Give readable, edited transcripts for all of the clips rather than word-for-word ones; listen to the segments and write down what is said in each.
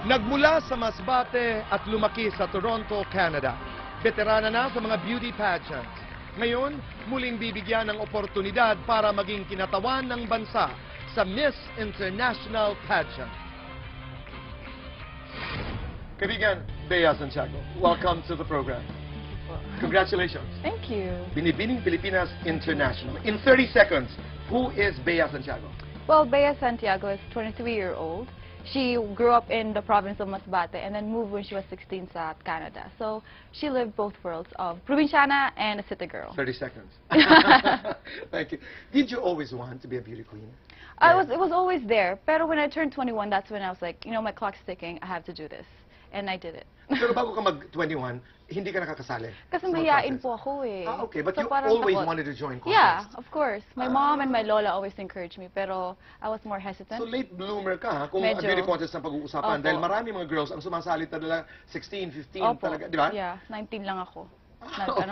Nagmula sa Masbate at lumaki sa Toronto, Canada. Veterana na sa mga beauty pageants. Ngayon, muling bibigyan ng oportunidad para maging kinatawan ng bansa sa Miss International Pageant. Kaibigan, Bea Santiago, welcome to the program. Congratulations. Thank you. Binibining Pilipinas International. In 30 seconds, who is Bea Santiago? Well, Bea Santiago is 23-year-old. She grew up in the province of Masbate and then moved when she was 16 sa Canada. So she lived both worlds of provinciana and a city girl. 30 seconds. Thank you. Did you always want to be a beauty queen? It was always there. Pero when I turned 21, that's when I was like, you know, my clock's ticking. I have to do this. And I did it. Pero bago ka mag-21, hindi ka nakakasali? Kasi mahihain po ako eh. Ah, okay. But So you parang always takot. wanted to join contests? Yeah, of course. My mom and my lola always encouraged me, pero I was more hesitant. So late bloomer ka ha, kung Medyo. beauty contest ang pag-uusapan. Opo. Dahil marami mga girls ang sumasali talaga 16, 15 Opo. talaga, di ba? Yeah, 19 lang ako.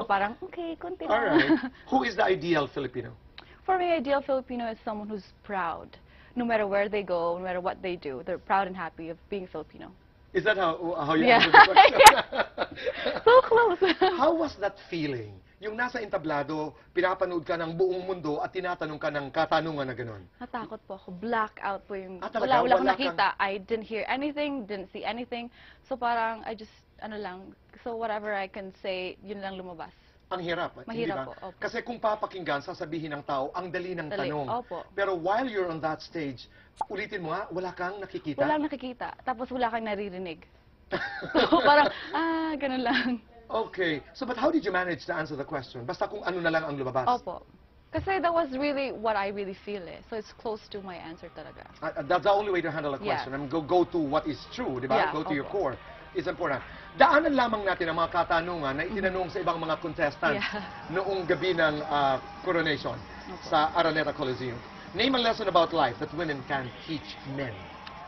Parang, okay, konti lang. Alright. Who is the ideal Filipino? For me, ideal Filipino is someone who's proud. No matter where they go, no matter what they do, they're proud and happy of being Filipino. Is that how you Yeah. answer the question? So close. How was that feeling? Yung nasa entablado, pinapanood ka ng buong mundo at tinatanong ka ng katanungan na gano'n. Natakot po ako. Blackout po yung... Talaga? Wala akong Wala nakita. I didn't hear anything, didn't see anything. So parang, I just, so whatever I can say, yun lang lumabas. Ang hirap, hindi Mahirap ba? po, opo. Kasi kung papakinggan, sasabihin ng tao, ang dali ng Dali, tanong. opo. Pero while you're on that stage, ulitin mo nga, wala kang nakikita? Walang nakikita. Tapos wala kang naririnig. So parang, ganun lang. Okay. So, but how did you manage to answer the question? Basta kung ano na lang ang lumabas. Opo. Kasi that was really what I really feel eh. So it's close to my answer talaga. That's the only way to handle a Yeah. question. I mean, go to what is true, di ba? Yeah, Go to your opo. core. It's important. Daanan lamang natin ang mga katanungan na itinanong sa ibang mga contestants Yeah. noong gabi ng coronation sa Araneta Coliseum. Name a lesson about life that women can teach men.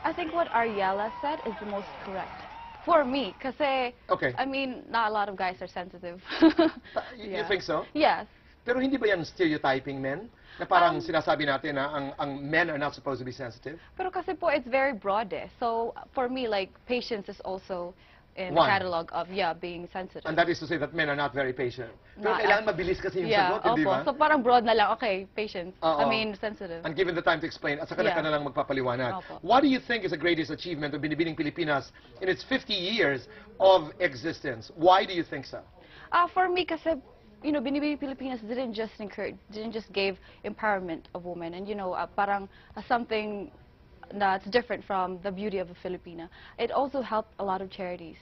I think what Ariela said is the most correct. For me, kasi, Okay. I mean, not a lot of guys are sensitive. You think so? Yes. Pero hindi ba yan stereotyping men? Na parang sinasabi natin na ang men are not supposed to be sensitive? Pero kasi po, it's very broad eh. So, for me, like, patience is also in the One. catalog of, being sensitive. And that is to say that men are not very patient. Pero Not kailangan mabilis kasi yung sagot, hindi ba? So parang broad na lang, okay, patience. Oo. I mean, sensitive. And given the time to explain, at saka na Yeah. ka na lang magpapaliwanag. Opo. What do you think is the greatest achievement of Binibining Pilipinas in its 50 years of existence? Why do you think so? For me, kasi, you know, Binibining Pilipinas didn't just give empowerment of women. And, you know, parang something that's different from the beauty of a Filipina. It also helped a lot of charities.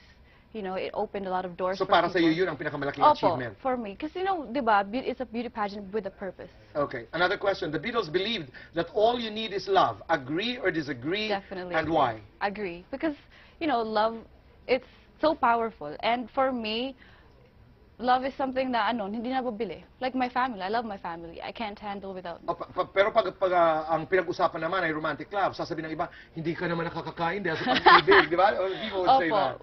You know, it opened a lot of doors So for para sa iyo, people. yun ang pinakamalaking Opo, achievement. for me. Because, you know, diba, it's a beauty pageant with a purpose. Okay. Another question. The Beatles believed that all you need is love. Agree or disagree? Definitely. And agree. why? Agree. Because, you know, love, it's so powerful. And for me, love is something na, hindi nababili. Like my family. I love my family. I can't handle without them. Pero pag ang pinag-usapan naman ay romantic love, sasabihin ng iba, hindi ka naman nakakakain dahil sa pag-ibig, di ba? Or people would say Opo. that.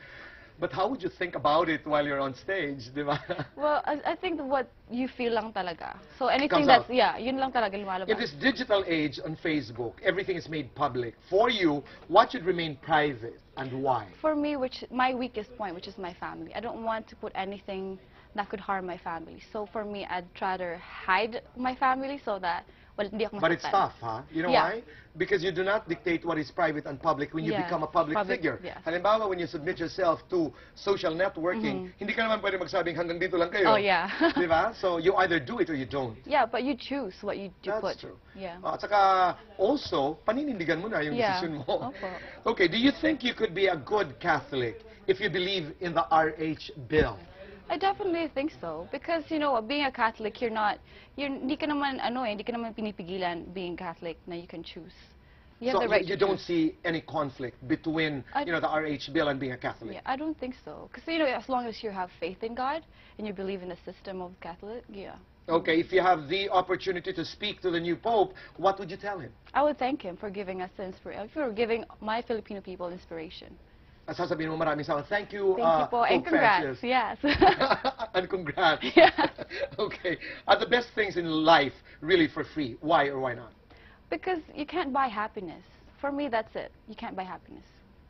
But how would you think about it while you're on stage, di ba? Well, I think what you feel lang talaga. So anything Comes out. that's, yun lang talaga lumalabas. In this digital age on Facebook, everything is made public. For you, what should remain private and why? For me, my weakest point, which is my family. I don't want to put anything that could harm my family. So for me, I'd try to hide my family so that, hindi ako masaktan. But it's tough, huh? You know Yeah. why? Because you do not dictate what is private and public when you Yes, become a public figure. yes. Halimbawa, when you submit yourself to social networking, hindi ka naman pwede magsabing hanggang dito lang kayo. Oh, yeah. Di ba? So you either do it or you don't. Yeah, but you choose what you do That's put. true. Yeah. At saka, also, paninindigan mo na yung Yeah. decision mo. Opo. Okay, do you think you could be a good Catholic if you believe in the RH bill? I definitely think so. Because, you know, being a Catholic, hindi ka naman pinipigilan being Catholic na you can choose. You have So the right you to don't choose. see any conflict between, the RH bill and being a Catholic? Yeah, I don't think so. Because, you know, as long as you have faith in God and you believe in the system of Catholic, yeah. Okay, if you have the opportunity to speak to the new Pope, what would you tell him? I would thank him for giving us the inspiration, for giving my Filipino people inspiration. At sasabihin mo maraming salamat. Thank you, Thank you po, and Pope congrats. Francis. Yes. And congrats. Yeah. Okay. Are the best things in life really for free? Why or why not? Because you can't buy happiness. For me, that's it. You can't buy happiness.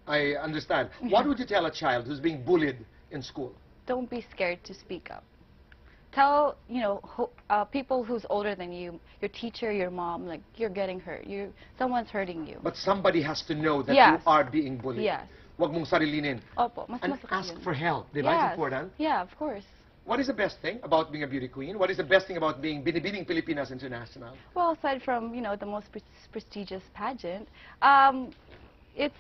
I understand. What would you tell a child who's being bullied in school? Don't be scared to speak up. Tell, people who's older than you, your teacher, your mom, like, you're getting hurt. Someone's hurting you. But somebody has to know that Yes. you are being bullied. Yes. Huwag mong sarilinin. Opo, mas And masakit ask yun. for help. Di ba? Yes. It's important. Yeah, of course. What is the best thing about being a beauty queen? What is the best thing about being Binibining Pilipinas International? Well, aside from, the most prestigious pageant, it's,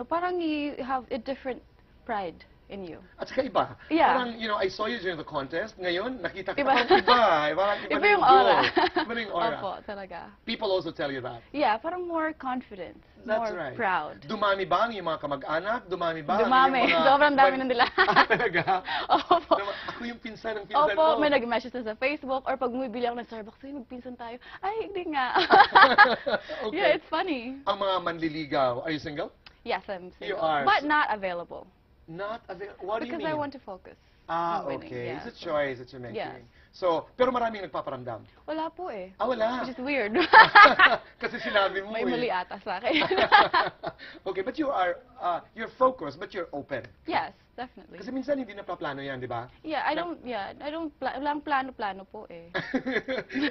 parang you have a different pride in you. At saka iba. Yeah. Parang, I saw you during the contest. Ngayon, nakita kita Iba. parang iba. Parang iba Iba na yung glow. aura. Iba na yung aura. Opo, talaga. People also tell you that. Yeah, parang more confident, That's more right. proud. Dumami ba ang iyong mga kamag-anak? Dumami ba Dumami. ang iyong mga... Sobrang dami na nila. Talaga? Opo. Ako yung pinsan ng pinsan Opo, ko. may nag-message na sa Facebook or pag bumibili ako ng Starbucks, ay, magpinsan tayo. Ay, hindi nga. Okay. Yeah, it's funny. Ang mga manliligaw, are you single? Yes, I'm You single. are. But not available. Not available. What do you Because mean? I want to focus. Ah, on winning. okay. Yeah, It's a so- choice that you're making. Yes. So, pero maraming nagpaparamdam. Wala po eh. Ah, wala. Which is weird. Kasi sinabi mo May eh. mali ata sa akin. Okay, but you're focused, but you're open. Yes, definitely. Kasi minsan hindi napaplano yan, di ba? Yeah, I don't, walang plano-plano po eh.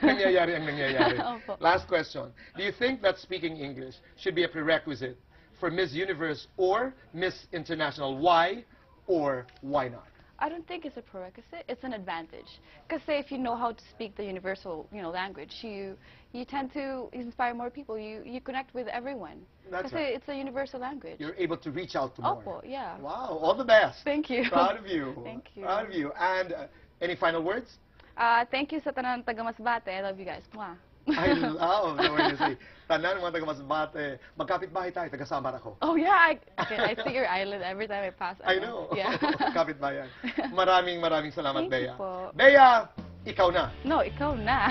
Nangyayari ang nangyayari. Opo. Last question. Do you think that speaking English should be a prerequisite for Miss Universe or Miss International? Why or why not? I don't think it's a prerequisite. It's an advantage. Because say if you know how to speak the universal, language, you tend to inspire more people. You connect with everyone. That's Kasi right. it's a universal language. You're able to reach out to more. Opo, yeah. Wow, all the best. Thank you. Proud of you. Thank you. Proud of you. And any final words? Thank you sa tanan taga Masbate. I love you guys. Mwah. I love the way you say, tanan mga taga Masbate, magkapit-bahay tayo, taga Samar ako. Oh yeah, I see your island every time I pass. I know. Yeah. Kapit-bayan. Maraming salamat, Thank Bea. you po. Bea, ikaw na. No, ikaw na.